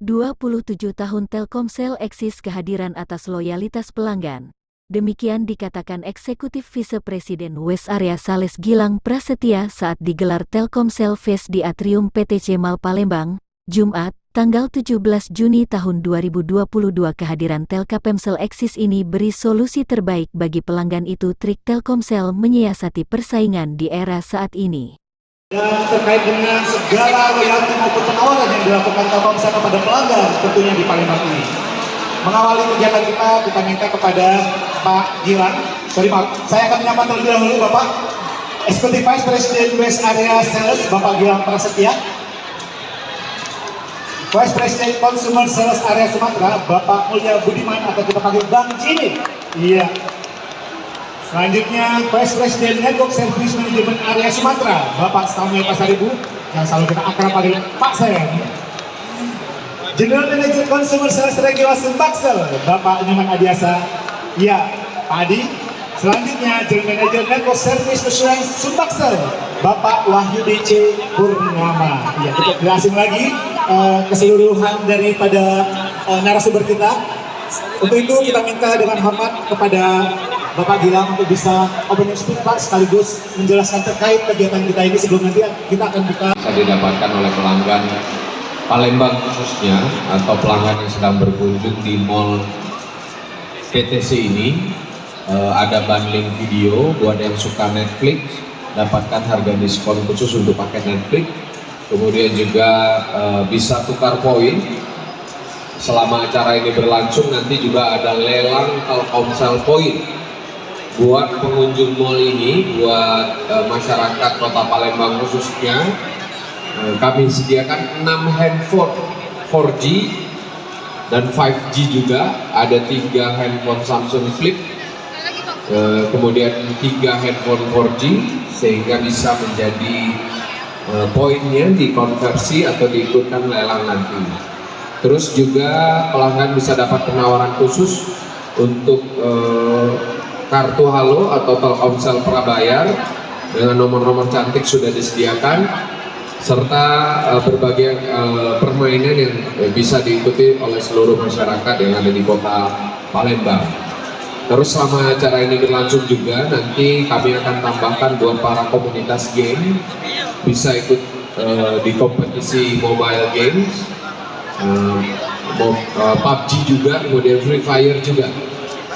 27 tahun Telkomsel eksis kehadiran atas loyalitas pelanggan. Demikian dikatakan Eksekutif Vice Presiden West Area Sales Gilang Prasetya saat digelar Telkomsel Fest di Atrium PTC Mall Palembang, Jumat, tanggal 17 Juni tahun 2022. Kehadiran Telkomsel eksis ini beri solusi terbaik bagi pelanggan. Itu trik Telkomsel menyiasati persaingan di era saat ini. Dan terkait dengan segala loyalty maupun penawaran yang dilakukan Telkomsel kepada pelanggan tentunya di Palembang ini. Mengawali kegiatan kita minta kepada Pak Gilang. Saya akan menyapa terlebih dahulu Bapak Eksekutif Vice President West Area Sales, Bapak Gilang Prasetya. Vice President Consumer Sales Area Sumatera, Bapak Mulya Budiman atau kita panggil Bang Jini. Iya. Selanjutnya Vice President Network Service Management Area Sumatera, Bapak Samuel Pasaribu, yang selalu kita akrab panggil Pak Sayang. General Manager Consumer Sales Regulasi Baksel, Bapak Nyaman Adiasa. Ya, Pak Adi. Selanjutnya General Manager Network Service Assurance Sumbaksel, Bapak Wahyu DC Purnama. Ya, kita jelasin lagi keseluruhan daripada narasumber kita. Untuk itu kita minta dengan hormat kepada Bapak Gilang untuk bisa opening speech Pak, sekaligus menjelaskan terkait kegiatan kita ini sebelum nanti kita akan buka. Bisa didapatkan oleh pelanggan Palembang khususnya atau pelanggan yang sedang berkunjung di Mall PTC ini. Ada bundling video buat yang suka Netflix, dapatkan harga diskon khusus untuk pakai Netflix. Kemudian juga bisa tukar poin. Selama acara ini berlangsung nanti juga ada lelang Telkomsel poin buat pengunjung mall ini, buat masyarakat Kota Palembang khususnya. Kami sediakan 6 handphone 4G dan 5G juga, ada 3 handphone Samsung Flip, kemudian 3 handphone 4G, sehingga bisa menjadi poinnya dikonversi atau diikutkan lelang nanti. Terus juga pelanggan bisa dapat penawaran khusus untuk kartu Halo atau Telkomsel Prabayar dengan nomor-nomor cantik sudah disediakan, serta berbagai permainan yang bisa diikuti oleh seluruh masyarakat yang ada di Kota Palembang. Terus selama acara ini berlangsung juga nanti kami akan tambahkan buat para komunitas game bisa ikut di kompetisi mobile games, PUBG juga, kemudian Free Fire juga,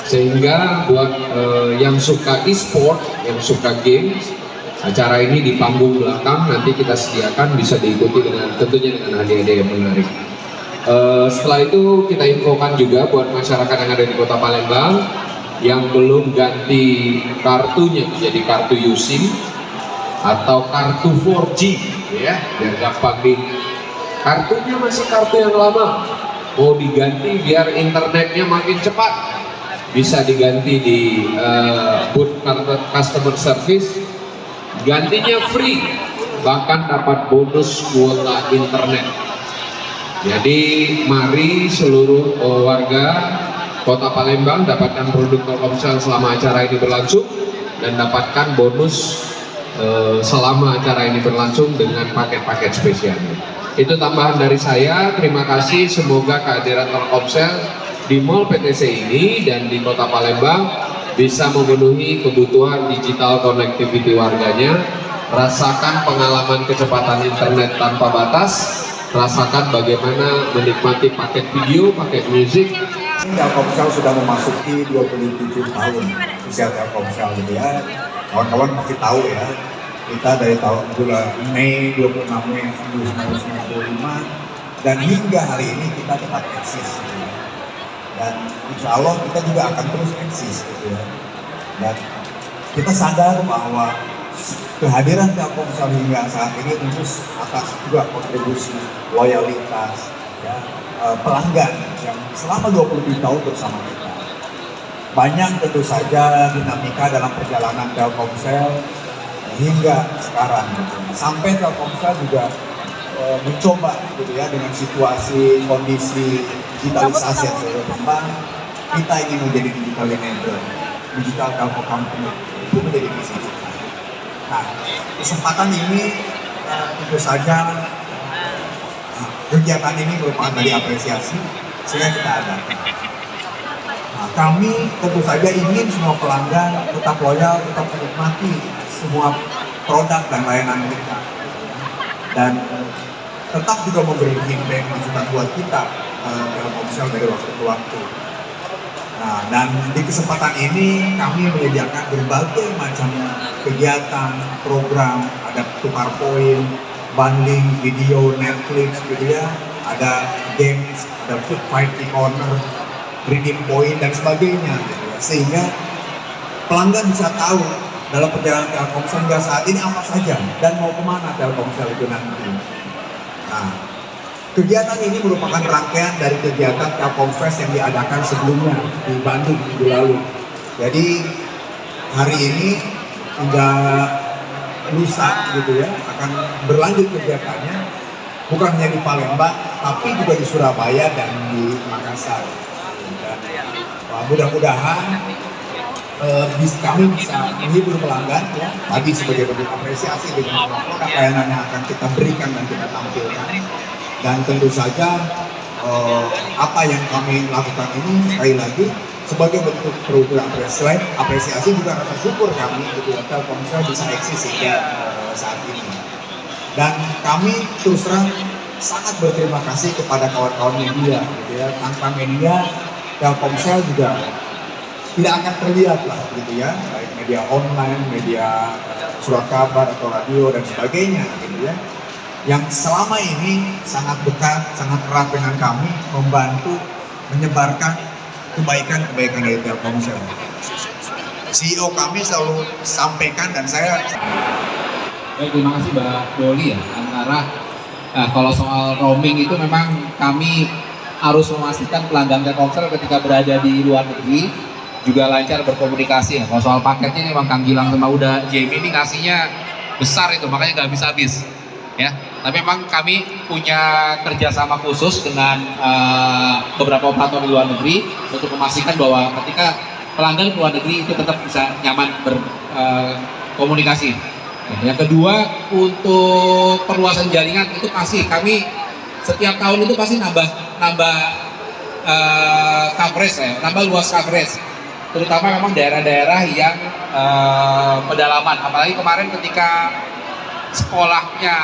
sehingga buat yang suka e-sport, yang suka games, acara ini di panggung belakang nanti kita sediakan bisa diikuti dengan tentunya dengan hadiah-hadiah yang menarik. Setelah itu kita infokan juga buat masyarakat yang ada di Kota Palembang yang belum ganti kartunya menjadi kartu USIM atau kartu 4G, ya, biar gampang nih. Kartunya masih kartu yang lama, mau diganti biar internetnya makin cepat, bisa diganti di booth customer service. Gantinya free, bahkan dapat bonus kuota internet. Jadi mari seluruh warga Kota Palembang dapatkan produk Telkomsel selama acara ini berlangsung dan dapatkan bonus selama acara ini berlangsung dengan paket-paket spesial. Itu tambahan dari saya. Terima kasih. Semoga kehadiran Telkomsel di Mall PTC ini dan di Kota Palembang bisa memenuhi kebutuhan digital connectivity warganya, rasakan pengalaman kecepatan internet tanpa batas, rasakan bagaimana menikmati paket video, paket musik. Telkomsel sudah memasuki 27 tahun usia Telkomsel, gitu ya. Kawan-kawan pasti tahu ya, kita dari tahun bulan Mei 26 Mei 1995 dan hingga hari ini kita tetap eksis. Gitu. Dan insya Allah kita juga akan terus eksis, gitu ya. Dan kita sadar bahwa kehadiran Telkomsel hingga saat ini tentu atas juga kontribusi loyalitas ya, pelanggan yang selama 27 tahun bersama kita. Banyak tentu saja dinamika dalam perjalanan Telkomsel hingga sekarang, gitu. Sampai Telkomsel juga mencoba, gitu ya, dengan situasi kondisi digitalisasi yang sudah berkembang, kita ingin menjadi digital enabler, digital telco company, itu menjadi visi kita. Nah, kesempatan ini tentu saja kegiatan ini merupakan dari apresiasi sehingga kita adakan. Nah, kami tentu saja ingin semua pelanggan tetap loyal, tetap menikmati semua produk dan layanan kita, dan tetap juga memberi feedback masukan buat kita Telkomsel dari waktu ke waktu. Nah, dan di kesempatan ini kami menyediakan berbagai macam kegiatan, program, ada tukar poin, bundling video Netflix gitu ya, ada games, ada food fight di corner, redeem point dan sebagainya gitu ya. Sehingga pelanggan bisa tahu dalam perjalanan Telkomsel hingga saat ini apa saja dan mau kemana Telkomsel itu nanti. Nah, kegiatan ini merupakan rangkaian dari kegiatan Telkomfest yang diadakan sebelumnya di Bandung minggu lalu. Jadi hari ini hingga lusa gitu ya akan berlanjut kegiatannya, bukan hanya di Palembang tapi juga di Surabaya dan di Makassar. Dan mudah-mudahan kami bisa menghibur pelanggan ya, tadi sebagai bentuk apresiasi dengan produk layanan yang akan kita berikan dan kita tampilkan. Dan tentu saja apa yang kami lakukan ini sekali lagi sebagai bentuk perwujudan apresiasi juga rasa syukur kami gitu ya, Telkomsel bisa eksis hingga saat ini. Dan kami terus terang sangat berterima kasih kepada kawan-kawan media gitu ya. Tanpa media Telkomsel juga tidak akan terlihat lah gitu ya, baik media online, media surat kabar atau radio dan sebagainya gitu ya, yang selama ini sangat dekat, sangat erat dengan kami, membantu menyebarkan kebaikan-kebaikan dari Telkomsel. CEO kami selalu sampaikan dan saya. Baik, terima kasih Mbak Doli ya. Kalau soal roaming itu memang kami harus memastikan pelanggan Telkomsel ketika berada di luar negeri juga lancar berkomunikasi ya. Kalau soal paketnya memang Kang Gilang sama udah Jamie ini ngasihnya besar itu, makanya nggak habis-habis ya. Tapi memang kami punya kerjasama khusus dengan beberapa operator di luar negeri untuk memastikan bahwa ketika pelanggan di luar negeri itu tetap bisa nyaman berkomunikasi. Yang kedua, untuk perluasan jaringan itu pasti kami setiap tahun itu pasti nambah coverage ya, nambah luas coverage. Terutama memang daerah-daerah yang pedalaman, apalagi kemarin ketika sekolahnya